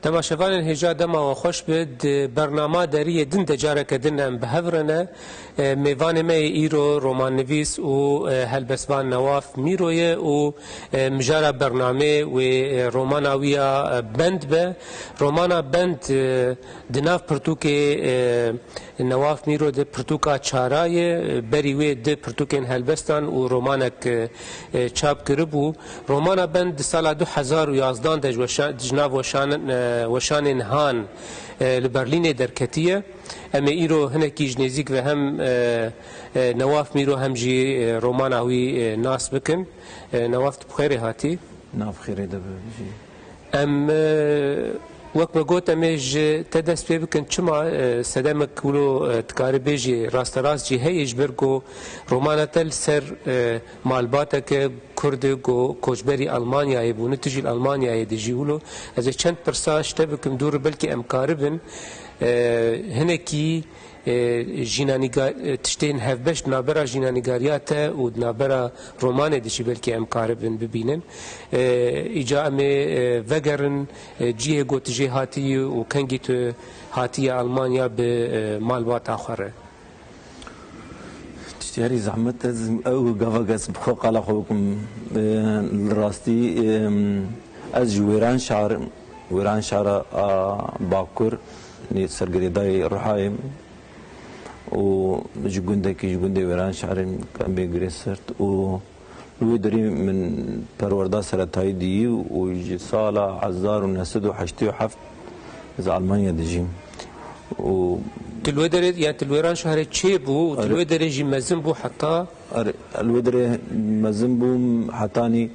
تماشاوان هجا دما و خوش بد برنامه داری دن دجاره کدن بهورنه میوان می ایرو رومان نویس و هلبسوان نواف میرویه و مجاره برنامه و روماناویا بند به رومانا بند دناف پرتوک نواف میرو د پرتوکا چارای بریوی د پرتوکین هلبستان و رومانک چاپ کربو رومانا بند سال 2011 د جناب وشان هان لبرلین درکتیه اما ایرو هنکی جنیزیک و هم نواف میرو هم جی روماناوی ناس بکن نواف بخیری هاتی ناف خیری دبه ام وقت ما قلت أميج تدرس بيبكن شما سدامك كلو تكاري بيجي راست راست جي هيج برجو رومانا تل سر مالباتك كرد جو كوجبري ألمانيا يبون تجي ألمانيا يدجي ولو إذا كنت برساش تبكم دور بلكي أمكاربن هناكي جینانیگار تشتین هفبش نابرا جینانیگاریات و نابرا رومان دیشی بلکه امکار ببینن ایجا امی وگرن جیه گوت جی هاتی و کنگی تو هاتی آلمانیا به مالبات آخره تشتیاری زحمت او گفاگس بخوق على خوكم الراستي از جويران شعر باكر سرگردای رحایم و جگونده وران شعرم کم بگیره سرت و روی داری من پرورده سرطایی دی و سال 1987 از آلمانیا دجیم و تلوی داری یا تلویران شهر چی بو تلوی داری جی مزن بو حتی تلوی داری مزن بو حتانی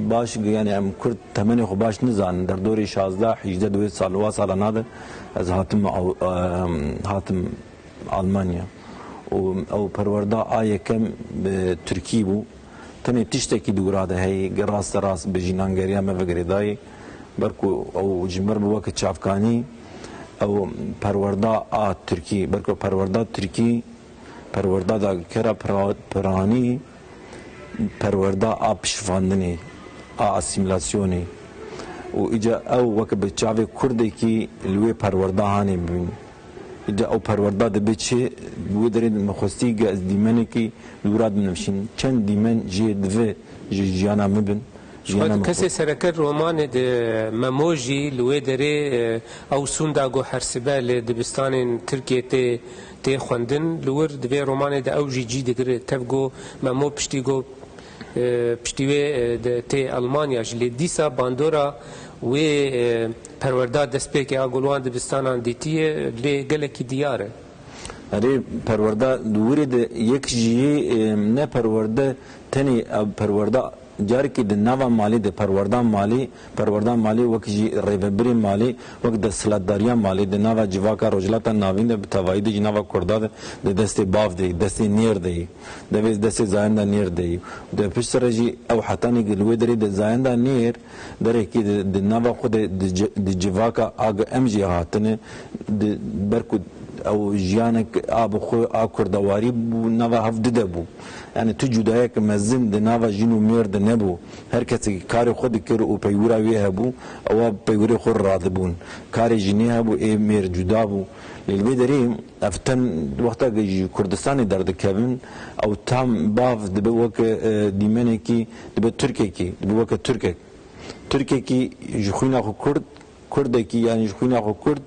باش یعنی ام کرد تمنی خو باش نزان در دوری 16 18 دو سال و سال ناده از هاتم آلمانیا او پرورده آیه کم به ترکی بو تنی تشتکی دوراده هی راست به جینانگریا مفگریدای برکو او جمر بو وقت چافکانی او پرورده ترکی برکو پرورده ترکی پرورده دا کرا پرانی پرورده پشفاندنی اسیمیلاسیونی و ایجا او وقت به چاوی کرده کی لوی پرورده هانی ببین ایجا او پرورده ده بچه بو دارید مخواستی گه از دیمنه کی لوراد بنفشین چند دیمن جه دوه جیانا مبن شاید کسی سرکر رومان ده مموجی لوی داره او سونداگو حرسبه دبستان ترکیه تی خوندن لور دوی رومان ده او جی دگره تفگو ممو پشتیگو پشتیوه تی آلمانیا جلی دیسا باندورا و پرورده دسپیک آگولوان دبستان دیتیه لی گلکی دیاره اره پرورده دوری ده یک جیه نه پرورده تنی پرورده جاری که د نوا مالی د پروردان مالی وک جی ریبری مالی وک د سلطداریا مالی د نوا جواکا روجلاتا ناوین د توایید جنوا کوردا د دست باف دی دست نیر دی د وز دست زایندا نیر دی د پسر جی او حتانی گلوی دری د زایندا نیر درې کې د نوا خود د جواکا اگ ام جی هاتنه د برکو او جیانک آب خو کردواری بو نوا هفته ده بو یعنی تو جدایی که مزن ده نوا جینو مرد نبو هر کسی کار خود کر او پیورا وی هبو او پیوری خود راده بون کار جینی هبو ای مر جدا بو لیلوی داریم افتن وقتا کردستانی درد کبن او تام باف دبه وک دیمنه کی دبه ترکیه کی دبه وک ترکیه کی جخوینا خو کرده کی یعنی جخوینا خو کرد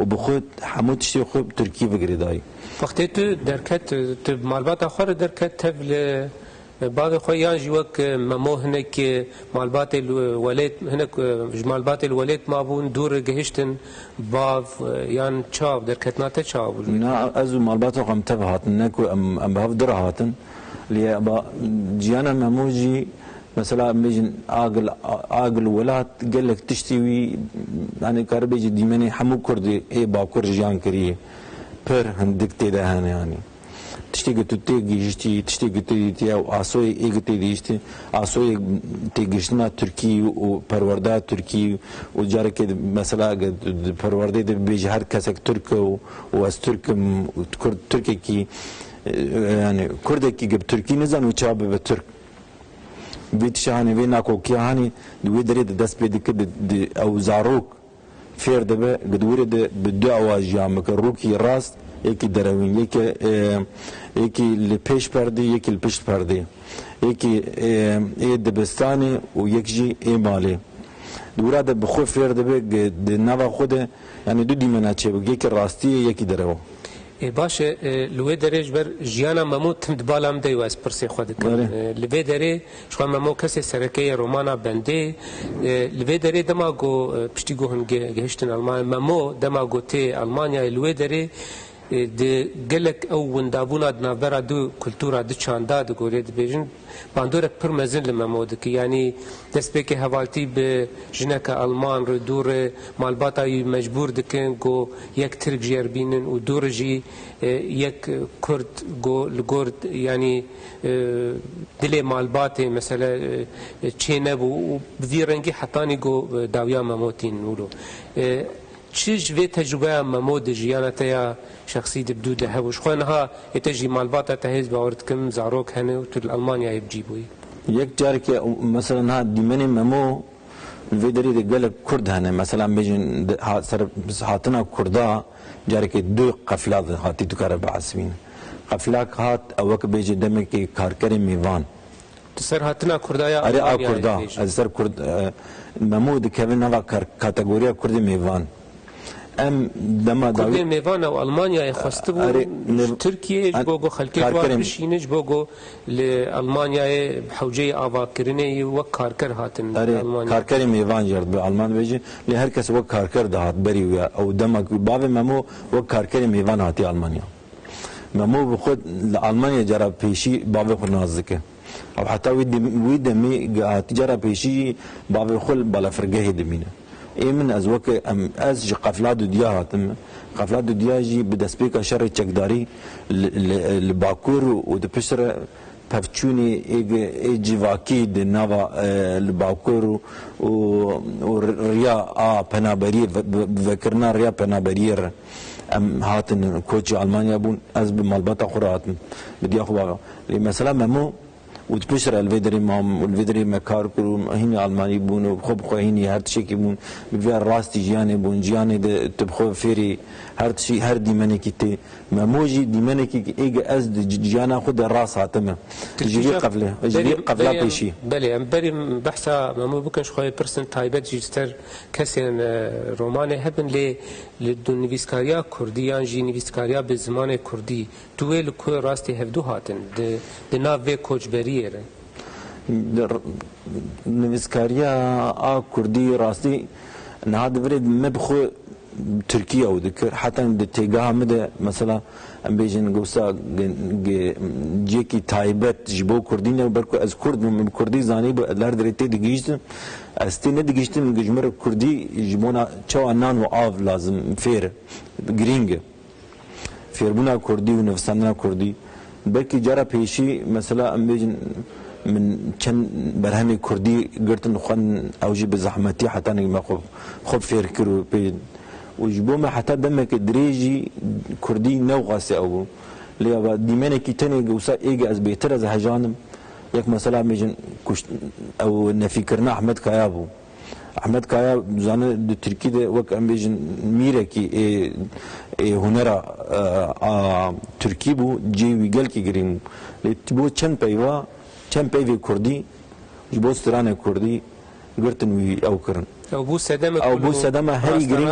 و بخود حمود شتی خوب ترکی بگریدای وقتی تو درکت تو مالبات آخر درکت تبل بعض خویان جوک ممو هنک مالبات الولد هنک مالبات الولد ما بون دور گهشتن بعض یان چاب درکت ناته چاب نه از مالبات قم تبهاتن نکو ام بهف درهاتن لی با جیانا مموجی مثلا میجن عقل ولات قال لك تشتوي يعني كاربيج ديماني حمو كردي اي باكور جان كريه پر هندك تيدا هان يعني تشتي قلتو تيجي تشتي قلتو تي او اسوي اي قلتو ديشتي اسوي تيجيشنا تركي و پرورده تركي و جارك مثلا پرورده بيج هر كسك ترك و از ترك تركي كي يعني كردكي قب تركي نزان و چاب به ترك بیت شهانی وی ناکو کیانی دوی دری دست پیدا کرد او زاروک فیر دبه گدوری ده بدعوا جامک روکی راست یکی دروین یکی لپیش پرده یکی لپشت پرده یکی دبستانی و یک جی مالی دورا ده بخو فیر دبه ده نوا خود یعنی دو دیمنه چه بگه یکی راستی یکی درو باشه لوی درج بر جیانا ممو تمد بالام دی واس پرسی خود کن لوی دره شو ممو کسی سرکه رومانا بنده لوی دره دما گو پشتی گو هنگه گهشتن آلمان ممو دما گو تی آلمانیا لوی دره د گلک او وندابونا دنابرا دو کلتورا دو چاندا دو گوری دو بیجن باندورک پر مزن لممود که یعنی دست بکی حوالتی به جنک آلمان رو دور مالباتا مجبور دکن گو یک ترک جیر بینن و دور جی یک کرد گو لگورد یعنی دل مالبات مثلا چینه بو بوی رنگی حتانی گو داویا مموتین نولو چیز وی تجربه ممود جیانه تیا شخصی دبدو ده هوش خوانها اتجي مالباتا تهز باورد کم زاروک هنه و تو المانیا يبجي بوي یک جار که مثلا ها دیمنی ممو الفيدري ده قال كرد هنا مثلا بيجن سر هاتنا كردا جار که دو قفلات هاتی تو کار بعثمين قفلاك هات اوك بيجي دمك كاركري ميوان سر هاتنا كردايا اري كردا سر كرد ممو ده كيفن نوا كاتيجوريا كرد ميوان ام دما كل ميفان او المانيا يخستبو تركيا جبوغو خلكي بشينج بوغو لالمانيا بحوجي افاكرني وكاركر هاتن المانيا كاركر ميفان جرد بالمان بيجي لهركس وكاركر دهات بري او دما باب ممو وكاركر ميفان هاتي المانيا ممو بخود المانيا جرى بيشي باب نازكه او حتى ويد مي تجرى بيشي باب خل بلا فرقه دمينه من از وک از قفلات دیا هاتم قفلات دیا جی بدسپیک شر چکداری لباکور و د پشر پفچونی ایجواکی د نوا لباکور و ریا پنابری وکرنا ریا پنابریر ام هاتن کوچ المانیا بون از بمالباتا خوراتم بدیا خو مثلا ممو وتبشر الفيدري مام والفيدري مكار كرو هني الماني بونو خب خو هني هر شيء كيبون بفير راستي جياني بون جياني تبخو فيري هر شيء هر ديماني كيتي ماموجي ديماني كي ايج از جيانا خد الراس هاتمه جيبي قفله جيبي قفله بيشي بلي ام بري بحثا مامو بكش خوي برسنت تايبت جيستر كسين روماني هبن لي للنيفيسكاريا كرديان جي نيفيسكاريا بالزمان كردي تويل كو راستي هفدو هاتن د نافي كوجبري نویسکاریا کردی راستی نهاد برید مبخو ترکیه و دکر حتی دتیگاه مده مثلا ام بیجن گوسا جیکی تایبت جبو کردی نه برکو از کرد من کردی زانی با لار درته دیگیشت استی نه دیگیشتم گجمر کردی جبونا چو انان و آف لازم فیر گرینگ فیر بونا کردی و نفساندنا کردی بلکه جرا پیشی مثلا ام بیجن من كان برهمي كردي قلت انه خن اوجي بزحمتي حتى انا ما خب فير كرو وجبو ما حتى دمك دريجي كردي نوغاسي او ليا ديمانه كي تاني جوسا ايجا از بيتر از هجانم ياك مثلا ميجن او نفكرنا احمد كايابو احمد كايا زانه د تركي ده وك ام بيجن ميركي هنرا تركي بو جي ويجل كي جريم لتبو چن پيوا چند پیوی کردی جبو سترانه کردی گرتن وی او کرن او بو سدم هری گرین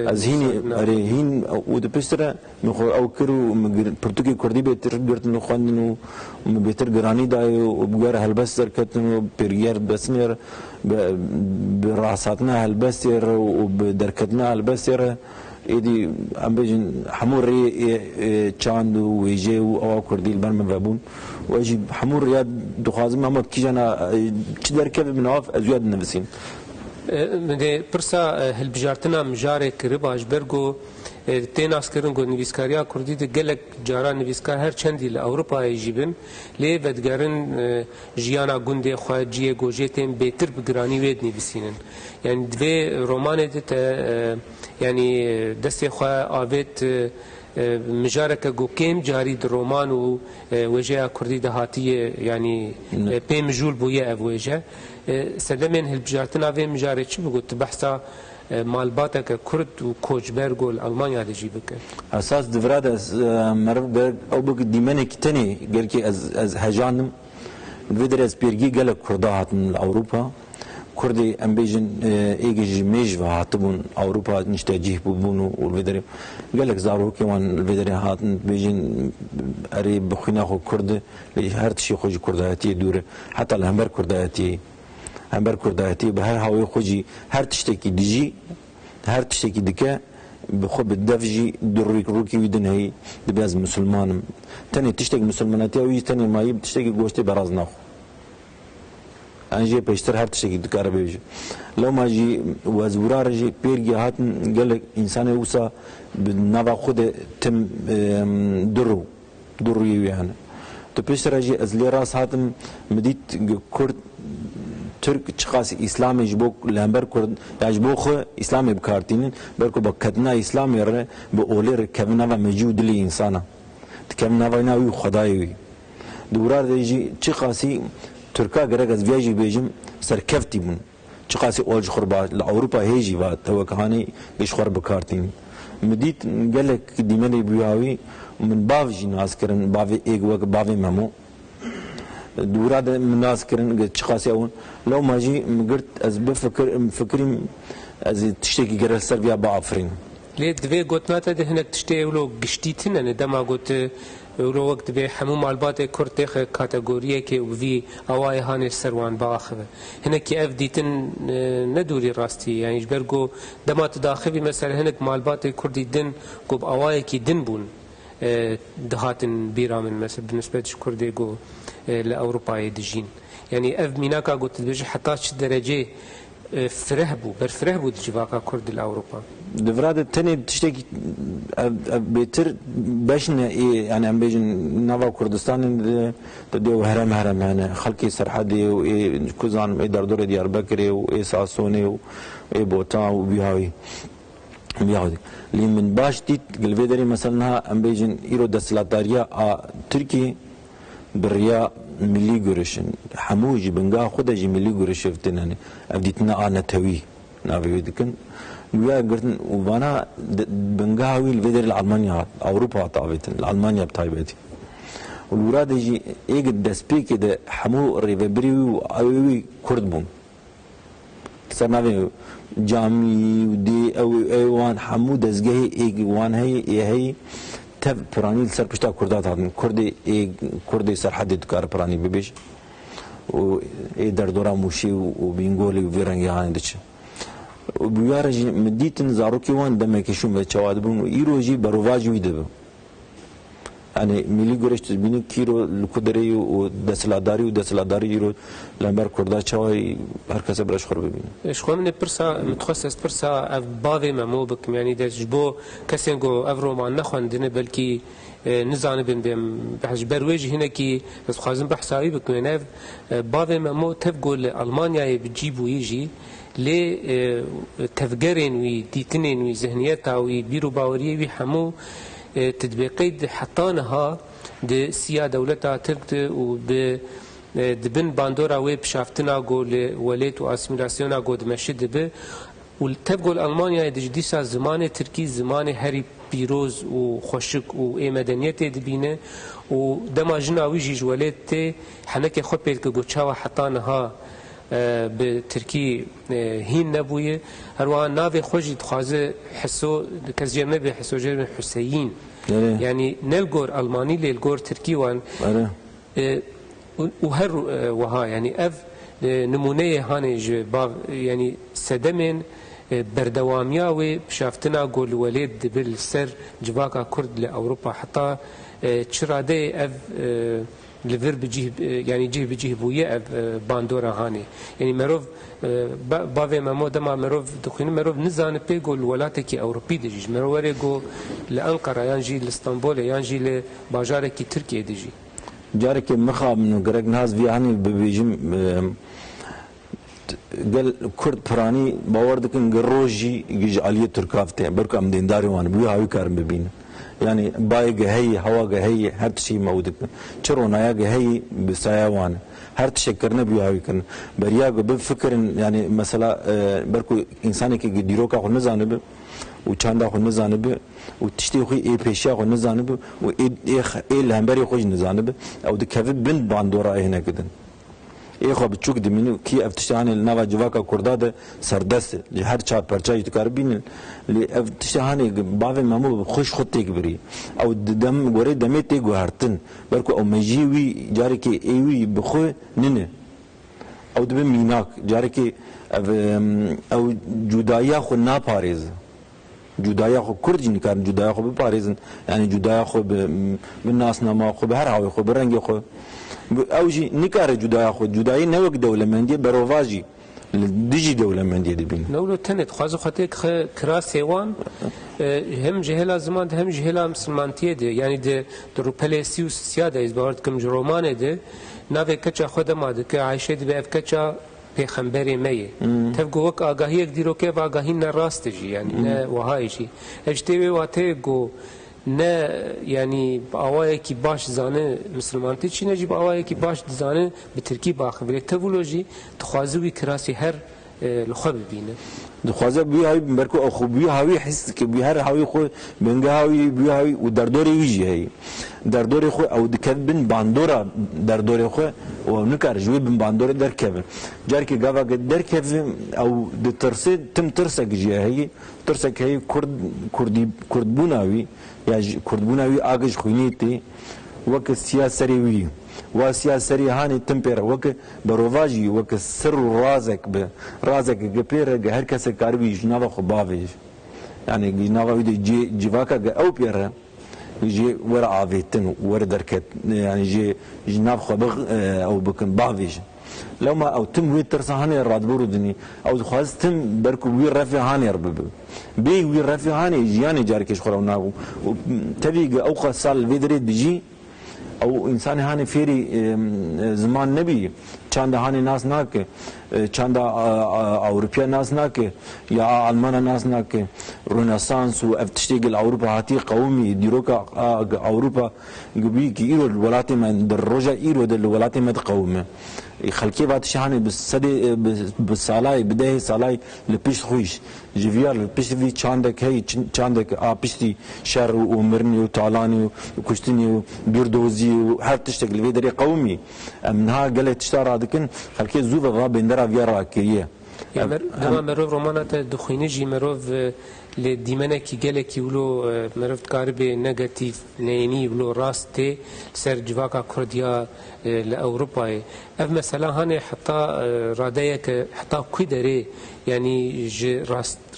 از هینی اره هین او د پستره مخو او کرو پرتوکی کردی بهتر گرتن خواندن و بهتر گرانی دای و بگر هلبس درکتن و پرگیر بسمیر براساتنا هلبسیر و بدرکتنا هلبسیر ایدی ام بیجن حمور چاند و ویجه و او کردی البرم وابون واجي حمور رياض دخازم محمد كيجانا تشدر كيف من عاف ازياد نفسين من برسا هالبجارتنا مجاري كرباش برغو تيناس كرنغو نيفيسكاريا كردي دي گلك جارا نيفيسكار هر چندي لاوروبا يجيبن لي بدگرن جيانا گوندي خواجيه گوجيتين بيتر بگراني ويد نيفيسينن يعني دوي رومان دت يعني دستي خوا اويت مجارك جو كيم جاري الرومان و وجه كردي دهاتيه يعني بيم جول بويا افوجه سلمن هالبجارتنا في مجاري شو بقول بحثا مالباتك كرد و كوچبر گل ألمانيا دجي بك اساس دفراد مرف او بك ديمنك تاني قال كي از هجانم فيدر از بيرجي قال كردا هاتن اوروبا كردي ام بيجن ايجي ميج هاتبون اوروبا نشتاجيه بونو والفيدر قال لك زارو كمان الفيدر هاتن بيجن اري بخينا خو كرد هر شيء خوجي كرداتي دوره حتى الهمبر كرداتي همبر كرداتي بهر هاوي خوجي هر تشتكي دجي هر تشتكي دكا بخوب الدفجي دروك روكي ويدن هي دباز مسلمان تاني تشتكي مسلماناتي او تاني ما يب تشتكي غوشتي برازناخ انجي بيشتر هر تشتكي دكار بيجي لو ما جي وزورا رجي بيرجي هاتن قال لك انسان وسا بنافا خود تم درو يعني تو بيشتر رجي ازلي راس هاتم مديت كرد ترك چقاسی اسلام جبوك لامبر كرد يجبوخ اسلام بكارتين بركو بكتنا اسلام يره بأولير كمنا وموجود لي انسانا كمنا ويناوي خدايوي دورار ديجي چقاسی تركا غرغز فيجي بيجم سركفتي بون چقاسی اولج خربا لاوروبا هيجي وا توكهاني بيشخر بكارتين مديت قالك ديمني بياوي من بافجي ناس كرن بافي ايغ وك بافي مامو دورا ده الناس كرن تشخاصي اون لو ما جي قلت از بفكري از تشتكي قرر سربيا بعفرين ليه دبي قلتنا ده هناك تشتي ولو قشتيتنا ندما قلت ولو وقت به حموم البات كرتخ كاتيجوريه كي وفي اواي هاني سروان باخذ هناك اف ديتن ندوري راستي يعني جبرجو دما تداخبي مثلا هناك مالبات كردي دن قب اواي كي دن بون دهاتن بيرامن مثلا بالنسبه لكردي جو لاوروبا يدجين يعني اف ميناكا قلت بيجي حتى درجه فرهبو برفرهبو دجواكا كرد الاوروبا دفراد تاني تشتكي بيتر باشنا يعني ام بيجن نافا كردستان تديو هرم يعني خلقي سرحدي واي كوزان اي دردور ديار بكري واي ساسوني واي بوتا وبيهاوي اللي من باش ديت قلبيدري مثلا ام بيجن ايرو دسلاتاريا تركي بريا ملي جورشن حموجي بنقا خدجي ملي جورش شفتناني ابديتنا انا توي نافي دكن ويا قرتن وبانا بنقاوي الفيدر الالمانيا اوروبا طابت الالمانيا بتايبتي والوراد يجي ايج دسبيك ده حمو ريفبري واوي كردبوم سنافي جامي ودي او ايوان حمو دزغي ايج وان هي تف براني سر بشتا كردات هاتن كردي سرحد دكار براني ببيش و اي دردورا موشي وبينغولي وفيرنجي هاني دچ وبيارج مديتن زاروكي وان دمكشون بچواد بون ايروجي برواجي ويدب يعني ملي گورش تبيني كيرو لكودري ودسلاداري يرو لامبر كردا چاوي هر کس برش خور ببینه شخو من برسا متخصص برسا اف باوي ممو بك يعني دجبو كسنگو افرو ما نخوندنه بلكي نزانه بن بحج برويج هنا كي بس خازم بحسابي بك من باوي ممو تفقول المانيا بتجيبو يجي لي تفجرين ويديتنين وذهنيتها وبيرو باوريه وحمو تطبيقي حطانها دي سيا دولتها تركت وب دبن باندورا ويب شافتنا قول وليت واسميلاسيونا قود مشد به والتبقول المانيا دجديسا زمان تركي زمان هري بيروز وخشك ومدنيت دبينه ودما جنا ويجي وليت حنك خد بيلك قوتشاوا حطانها بتركي هين نبويه هروان نافي خوجي تخازه حسو كزجر نبي حسو جر حسين يعني نلقور الماني للقور تركي وان وهر وها يعني اف نمونه هاني يعني سدمن بردواميا وشافتنا قول وليد بالسر جواكا كرد لاوروبا حتى تشرادي اف لفر بجيه يعني جيه بجيه بويه باندورا هاني يعني مروف باوي مامو دما مروف دخين مروف نزان بيقول ولاتك اوروبي دجي مروف وريغو لانقره يانجي لاسطنبول يانجي لباجارك تركيا دجي جارك مخا من غرق ناس في هاني بيجم قال كرد براني باوردكن غروجي يجي عليه تركافته بركم دينداري وان بيو هاوي كارم ببين يعني باي هي هوا هي هر شيء موجود شرونايا هي بسايوان هر تشكرنا بيهاوي كن بريا بفكر يعني مثلا بركو انساني كي ديروكا خو نزانب وچاندا خو نزانب وتشتي خو اي بيشا خو نزانب و اي الهمبري خو نزانب او دكف بند باندورا هنا كدن اي خو بچوك دمينو كي افتشاني نوا جواكا كرداد سردست هر چا پرچا يتكاربين لي افتشاني باوي مامو خوش خود تيك بري او دم غوري دمي تيك هرتن بركو او مجيوي جاري كي ايوي بخو ننه او دبي ميناك جاري كي او جدايا خو نا پاريز جدايا خو كردي نكار جدايا خو بپاريزن يعني جدايا خو بالناس نما خو بهر هاوي خو برنگي خو اوجي نكار جدايا خو جداي نوك دولة مندي بروفاجي ديجي دولة مندي دبين نولو تنت خازو خطيك كراس هيوان هم جهلا زمان هم جهلا مسلمانتيه ده يعني ده روبلسيوس سياده از بارد كم رومانه ده ناوي كچا خدما ده که عايشه ده به كچا پیغمبر میه تفگو وک آگاهی یک دیرو که آگاهی نه راست جی یعنی نه وهایشی اجتبی واته گو نه یعنی آوای کی باش زانه مسلمانتی چی نجی آوای کی باش زانه به ترکی باخه ولی تولوژی تخوازوی کراسی هر لخواب بینه دخوازه بی هاوی برکو اخو بی هاوی حس که بی هر هاوی خو بنگه هاوی بی هاوی و در دوری ویجی هی در دوری خو او دکد بن باندورا در دوری خو و نکار جوی بن باندورا در کبن جار که گاوا در کبن او د ترسه تم ترسک جی هی ترسک هی کرد بوناوی یا کرد بوناوی آگش خوینیتی وک سیاسری وی و سیاسری هانی تمپیر وک برواجی وک سر رازک گپیر هر کس کاروی جناب خو باویج يعني جناب ويدي جواكا او بيرا يجي ورا عافيتن ورا دركت يعني جناب خو او بكن باويج لو ما او تم وي ترسهاني راد بردني او خاص تم بركو وي رفيهاني ربب بي وي رفيهاني جياني جاركش خرونا تبي او خاصال فيدري دجي او انسان هاني فيري زمان نبي چند هاني ناس ناك چند اوروبيا ناس ناك يا المان ناس ناك رينيسانس و افتشتيغل اوروبا هاتي قومي ديروكا اوروبا غبي كي ايرو الولات من دروجا ايرو الولات من قومه خلكي بات شهاني بالسدي بالسالاي بدايه سالاي لبيش خويش جيفيار لبيش في چاندك هي چاندك بيشتي شر ومرني وطالاني وكشتني بيردوزي وهر تشتغل في دري قومي منها قالت تشترى دكن خلكي زوفا غا بندرا فيرا كيه دما مروف رومانات دخيني جي مروف لديمنا كي قال كي ولو مروف كاربي نيجاتيف نيني ولو راستي سر جواكا كرديا لاوروبا اف مثلا هاني حتى رادايك حتى كيدري يعني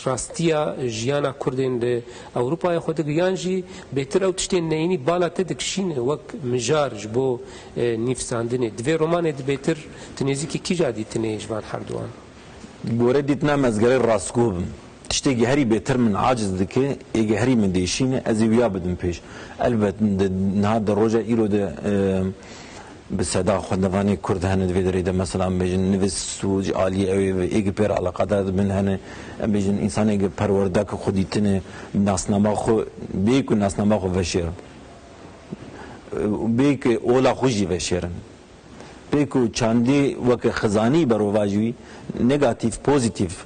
راستيا جيانا كردين اوروبا خود گيانجي بهتر او تشتين نيني بالا تدكشين وك مجار جبو نيفساندني دفي رومان بهتر تنيزيكي كي جادي تنيج بان حردوان بورديتنا مزغر راسكوب تشتي هري بهتر من عاجز دكي ايجي هري من ديشين ازيويا بدن بيش البت نهار الروجا ايرو ده بسدا خدواني كرد هند فيدري ده مثلا بيجن نفس سوج عالي او ايجي بير علاقات من هن بيجن انسان ايجي پروردك خوديتنه ناسنما خو بيكو ناسنما خو وشير بيك اولا خوجي وشيرن بيكو چاندي وك خزاني برواجوي نيجاتيف بوزيتيف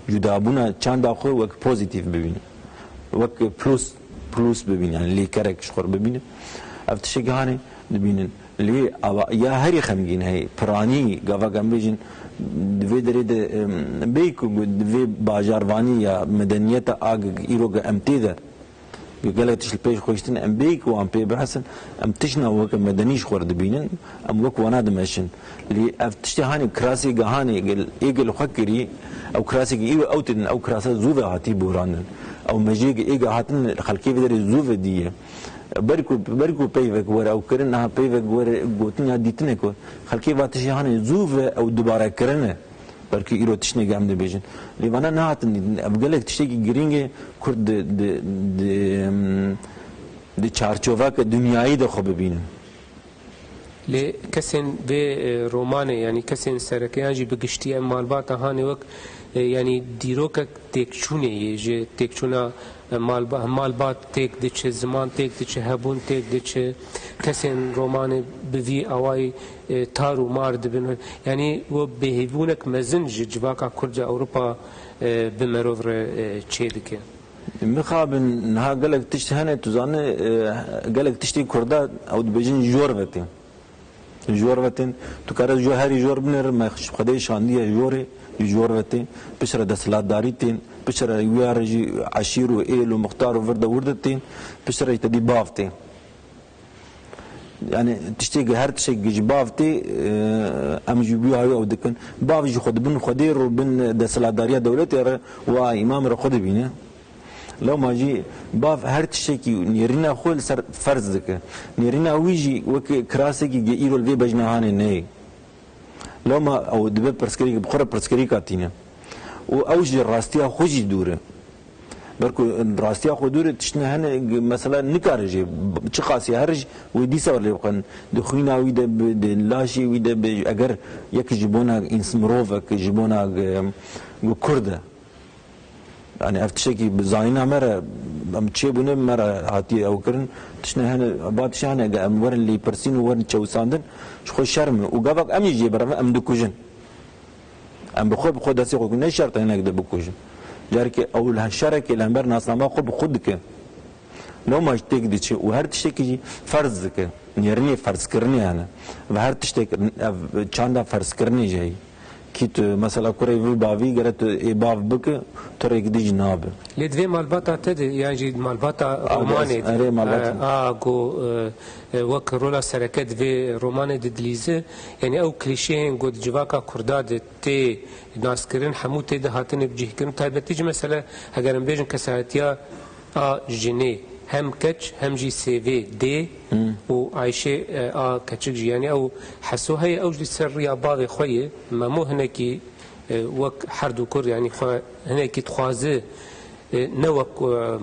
جدابونا چاندا خو وك بوزيتيف ببين وك بلوس ببين يعني لي كرك شخور ببين افتشي هاني ببينن لي يا هري خمجين هي براني غافا جنبيجن دوی درید بیکو دوی باجاروانی یا مدنیت آگ ایروگ امتیده گلتش البيش خوشتن ام بيك وام بي بحسن ام تشنا وك مدنيش خورد بينن ام وك وانا دمشن لي افتشتي هاني كراسي غهاني قال ايجل خكري او كراسي ايو اوتن او كراسه زوفا هاتي بوران او مجيج ايجا هاتن خلكي بدر زوفا دي بركو بيفك ورا او كرنها بيفك ورا غوتنيا ديتنكو خلكي واتشي هاني زوفا او دوباره كرنه بركي ايرو تشني قام دبيجن ليوانا نهاتن ابقلك تشتكي جرينجي كرد د چارچوبک دنیایی ده خو ببینن لی کسین به رومانه یعنی کسین سرکیانجی بگشتی مالبات هانی وک یعنی دیروک تکچونه یه تکچونا مالبات تێک دچێ زمان تێک دچێ هەبوون تێک دچێ کەسێن ڕۆمانێ بڤی ئەوای تار و مار دبن یعنی وە بێهێبوونێک مەزن ji civaka Kurca Ewropa bi merov re çê dike. Mixabin niha gelek tiştî hene tu zanî gelek tiştî Kurda ew dibêjin jor vetin. Jor vetin tu kare herî jor binêr me xwedê şandiye jorê jor vetin pişre desthilatdarî tên pişre wî re jî eşîr û êl û muxtar û virde wirde tên pişre te dî bav tê. Yani tiştê her tiştekî ji bav tê em jî wî hayê ew dikin bav jî xwe dibin xwedê û bin desthilatdariya dewletê re wa îmam re xwe dibîne. Lewma jî bav her tiştekî nêrîna xwe li ser ferz dike. Nêrîna wî jî wekî kirasekî îro li vê bejnehanê neyê. Lewma ew dibe pirsgirêk bi xwe re pirsgirêka tîne. û ew ji rastiya xwe jî dûr e. Berku rastiya xwe dûr e tiştine hene mesela nikare jê çi qasî her jî wê dîsa lê bixwin di xwîna wî de di laşê wî de eger yekî ji bona mirovek ji bona Kurd e. Yani ev tiştekî bi zanîna me re em çêbûne me re hatiye ew kirin tiştine hene ba tişe hene em werin lêpirsîn û werin çewsandin ji xwe şerm e û gavak em jî jê bereve em dikujin. Em bi xwe destê xwe ne şert hinek de bikujin. Carekê ew şerekê li hember nasnama xwe bi xwe dike. Lewma ji têk diçe û her tiştekî jî ferz dike. Nêrînê ferzkirinê hene. Ve her tiştek ev çanda ferzkirinê jî heye. Ki tu mesela kurê vî bavî gere tu ê bav bike tu rê gidî jî nabe. Lê divê malbata te de yan jî malbata romanê got wek rola sereke divê romanê de dilîze yani ew klîşeyên got civaka Kurda de tê naskirin hemû tê de hatine bicihkirin taybetî jî mesela eger em bêjin kesayetiya a jinê hem keç hem jî sêvê dê û Ayşê a keçik jî yani ew heso heye ew jî ser rêya bavê xwe ye memû hinekî wek herdû kur yani xwe hinekî dixwaze ne wek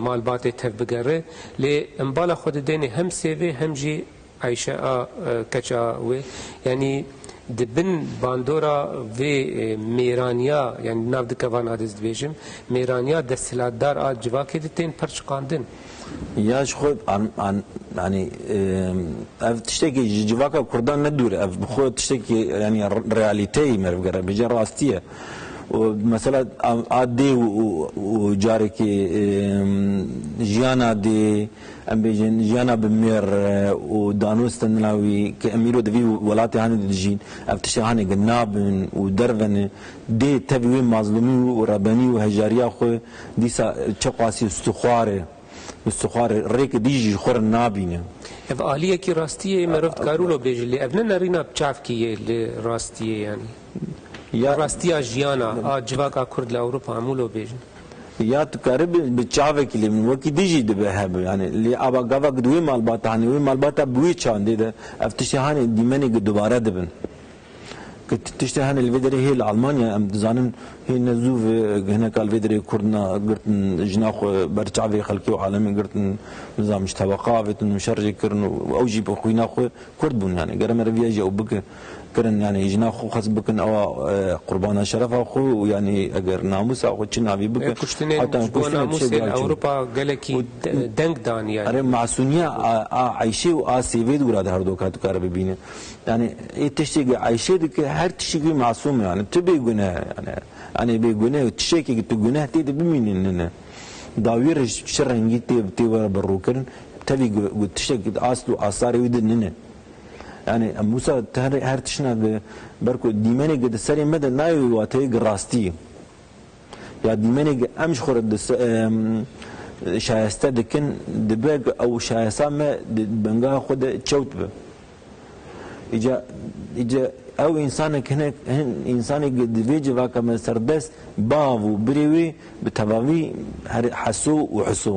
malbatê tev bigere lê em bala xwe didêne hem sêvê hem jî Ayşe a keça wê yani dibin bandora vê mêraniya yani nav dikevan adez dibêjim mêraniya desthilatdar a civakê de tên perçiqandin. Ya ji xwe yani ev tiştekî ji civaka Kurdan ne dûr ev bi xwe tiştekî yani realîteyê meriv gere bêje rastiye. Mesela a dê û carekî jiyana dê em bêjin jiyana bi mêr û danûstin navî ki em îro di vî welatê hanê de dijîn ev tiştê hanê nabin û dervene dê tevî wê mazlûmî û rebenî û hejariya xwe dîsa çi qasî stixwar استخوار ریک دیجی خور نابینه. اف عالیه کی راستیه مرفت کارولو بیجلی. اف نه نرینا بچاف کیه ل راستیه یعنی. یا راستیه جیانا جواکا کرد ل اروپا عمولو بیجن. یا تقریب بچاوه کلی من وکی دیجی دبه هب یعنی لی آبا گاوا گدوی مالبات هانی وی مالباتا بوی چانده ده افتشی هانی دیمنی دوباره دبن. تشتي هان الفيدري هي الألمانيا أم زانن هي نزوف هناك الفيدري كردنا قرتن جناخ برتعفي خلقي وعالمي قرتن نظام اشتباقات مشرجي كرن أوجي بخوينا خو كرد بون يعني قرم رفياجي أو بك كرن يعني جناخ خاص بكن أو قربان شرف أخو يعني أجر ناموس أو كشنا في بك حتى ناموس أوروبا قالكي دنك دان يعني أري معسونية عايشة وآسيفيد وراد هردو كاتو كاربينه يعني تشتي عايشة دك her tişi masum yani tabi günah yani bir günah tişi ki günah tedi biminin davir şerren gitti var barrukerin tabi tişi aslu asari vidinine yani Musa her tişine berko dimene gide seri meden nayo vate grasti ya dimene amş xorad şayeste dikin dibeg او şayesame benga xod çawt be ica او انسانك هناك انسانك ديفيجي واكا من سردس بافو بريوي بتباوي حسو وحسو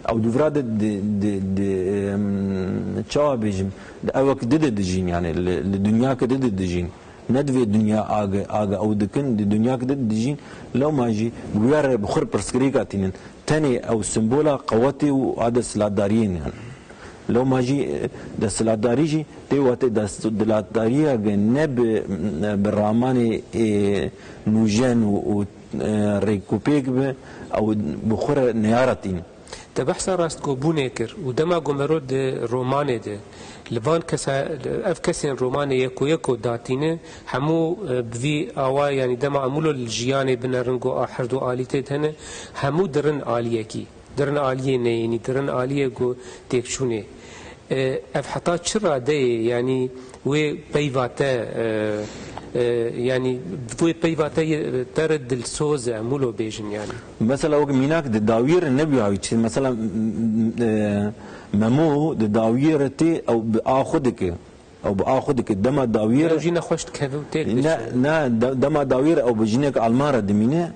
او دفراد تشاو بيجم اوك دد دجين يعني الدنيا كدد دجين ندوي الدنيا اغا او دكن الدنيا كدد دجين لو ما جي بغير بخور برسكريكاتين تاني او سمبولا قوتي وهذا سلاداريين يعني لو ما جي دستلاتداری جی تیوات دستلاتداری اگه نب برامانی نوجن و ریکوپیک به او بخور نیارتین te behsa rastgobûnê kir û dema gomero di romanê de li van ev kesên romanê yeko datîne hemû bi vî awa yanî dema emûlo li jiyanê binerin got a herd û alîtê hene hemû dirin aliyekî dirin aliyê neyînî dirin aliyê got têkçûnê ev heta çi radeyê yanî wê peyva te yani bu peyvata ter dilsoz emûlo bêjin yani mesela o minak de dawîr nebiyaî çi mesela memû de dawîr te ew bi a xudike ew bi a xudike dema dawîr jî nexweş dikeve û têk ne dema dawîr ew bi jinek alman re dimîne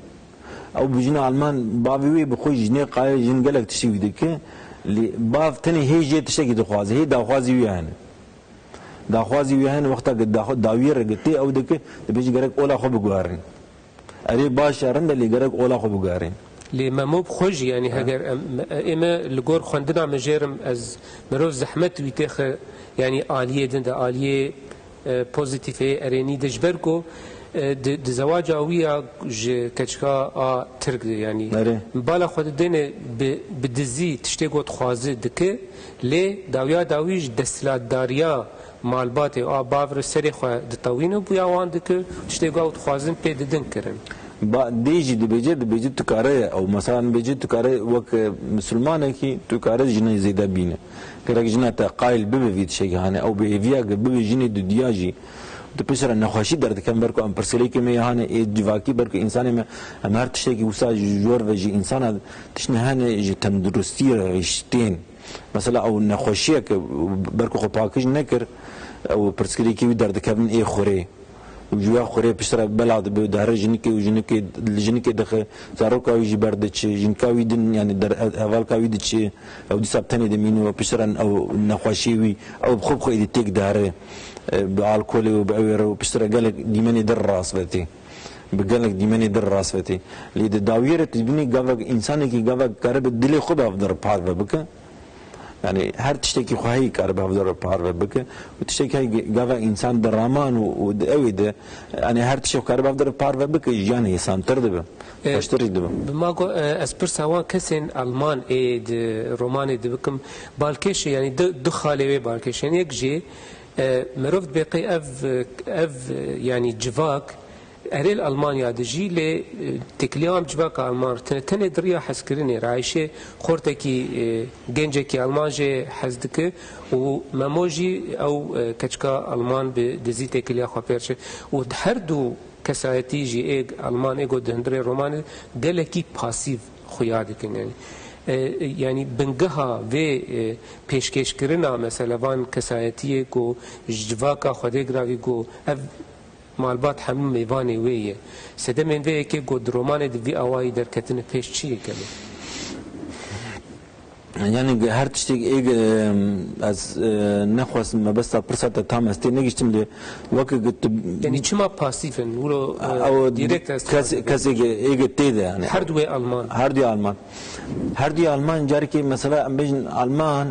ew bi jinek alman bavê wê bi xwe jinek qaye jin gelek tiştî wî dike bav tenê hêjê tiştekî dixwaze hê daxwazî wî hene daxwazî wî hene wexta dawîr gitê ew dike dibêje gerek ola xwe biguharin erê baş erin de lê gerek ola xwe biguharin lê memo xwe jî yanî heger ême li gor xwendina min jêrim ez mirov zehmet wî têxe yanî aliyê din de aliyê pozîtîfê erênî de ji ber ku di zewaca wî ya ji keçika a Tirk de yanî bala xwe didêne bi dizî tiştê got dixwaze dike lê dawiya dawî ji desthilatdariya malbatê a bav serê xwe ditewîne bûya wan dike tiştê got dixwazin pê didin kirin دیجی دبیجه تو کاره او مثلا بیجه تو کاره وک مسلمانه کی تو کاره جنه زیده بینه کرک جنه تا قایل ببوید شیگانه او به ایویا ببی جنه دو دیاجی تو پسر نخوشی درد کم برکو ام پرسلی که میهانه ای جواکی برکو انسان ما ام هر تشتی کی وسا جور و جی انسان تشنه هنه جی تندرستی رشتین مثلا او نخوشیه که برکو خو پاکش نکر او پرسلی کی درد کم ای خوره وجوا خوره پشتر بلاد به دهر جنکی دخه زاروکاوی جی برد چه جنکاوی دن یعنی در اول کاوی د چه او دی سبتنی دمینو پشترن او نخوشیوی او خوب خو دی تک دهره به الکل و به او پشتر گلک دیمنی در راس وتی بگلک دیمنی در راس وتی لید داویره تبینی گاوک انسانی کی گاوک کرب دل خوب افدر پار بکه yani her tişteki xwahi kar bavdar parve bike u tişteki gava insan deraman u evide yani her tişteki kar bavdar parve bike yani insan tırdı be baştırdı be mago espir sawa kesin alman romani de bikim balkeş yani du khalewe balkeş yani yekji merov beqi ev yani civak erel Almanya diji le tekliyam civak Alman tene diriya haskirini raişe xorteki genceki Almanje hazdike u memoji ew keçka Alman bi dizi tekliya xaperçe u her du kesayeti ji eg Alman ego dendre romanı geleki pasif xuya dikin yani yani bengaha ve peşkeşkirina mesela van kesayetiye go civaka xwedê giravî go ev malbat hemû mêvanê wê ye sedemên vê yekê got romanê di vî awayî derketine pêş çi ye keve yani her tiştek eg az nexwas me besta pirsata tam estê negiştim de wekî yani çima pasîfin wilo direkt kesek eg tê de yani her du Alman her du Alman carekî mesela em bêjin Alman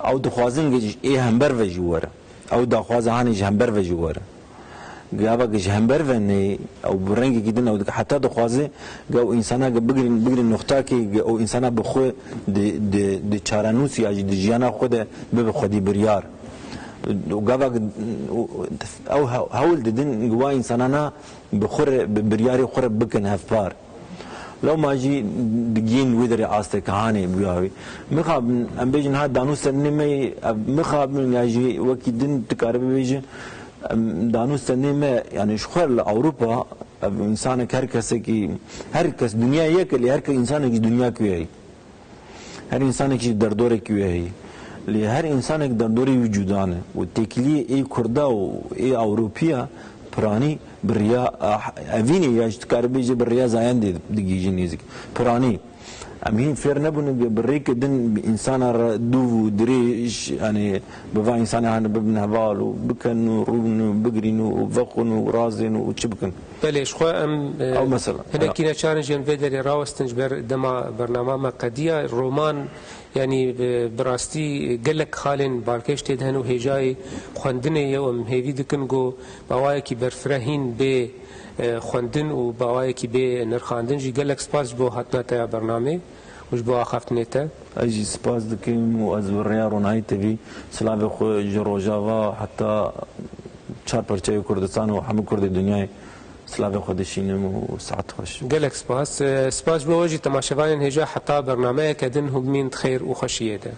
ew dixwazin gecî ê hember ve jî were ew daxwaza hanî ji hember ve jî were gaba gejember veni او برنگی گیدن او حتی دخوازه گو انسانا بگرین نقطه که او انسانا بخو د چارانوس یا د جیانا خود به خودی بریار گaba او هول ددن گوا انسانا بخور بریاری خور بکن هفار لو ما جي دجين ودري عاستك هاني بياوي مخاب ام بيجن ها دانوس نمي مخاب من ياجي وكيدن تقارب بيجي دانوس تنمه yani şuhar Avrupa insanı herkese ki herkes dünya yekli her insanı ki dünya küye her insanı ki derdore küye li her insanı ki derdore vücudane o tekli ey kurda o ey Avrupiya prani biriya evini ya çıkarıbıcı biriya zayan digijinizik prani امين فير نبون بريك دن انسان دو دريش يعني بفا انسان هان ببن هبال وبكن ورون وبقرين وفقن ورازن وتشبكن بله شخوا ام او مثلا هنا كنا تشالنج ين فيدر راوستنج بر دما برنامج قديه رومان يعني براستي قالك خالن بالكش تدهنو هجاي خواندنه يوم هيفي دكنجو بوايكي برفرهين ب خواندن و بوايكي ب نرخاندن جي قالك سباس بو هاتنا تا برنامج وش بو اخفتنه تا اجي سباس دكيم وازوريا روناي تي سلاف خو جروجاوا حتى چار پرچه کردستان و همه کرد دنیای سلاف خودشینم و ساعت خوش قالك سباس بو وجه تماشاوان هجا حتى برنامج كدن هم من خير وخشيه ده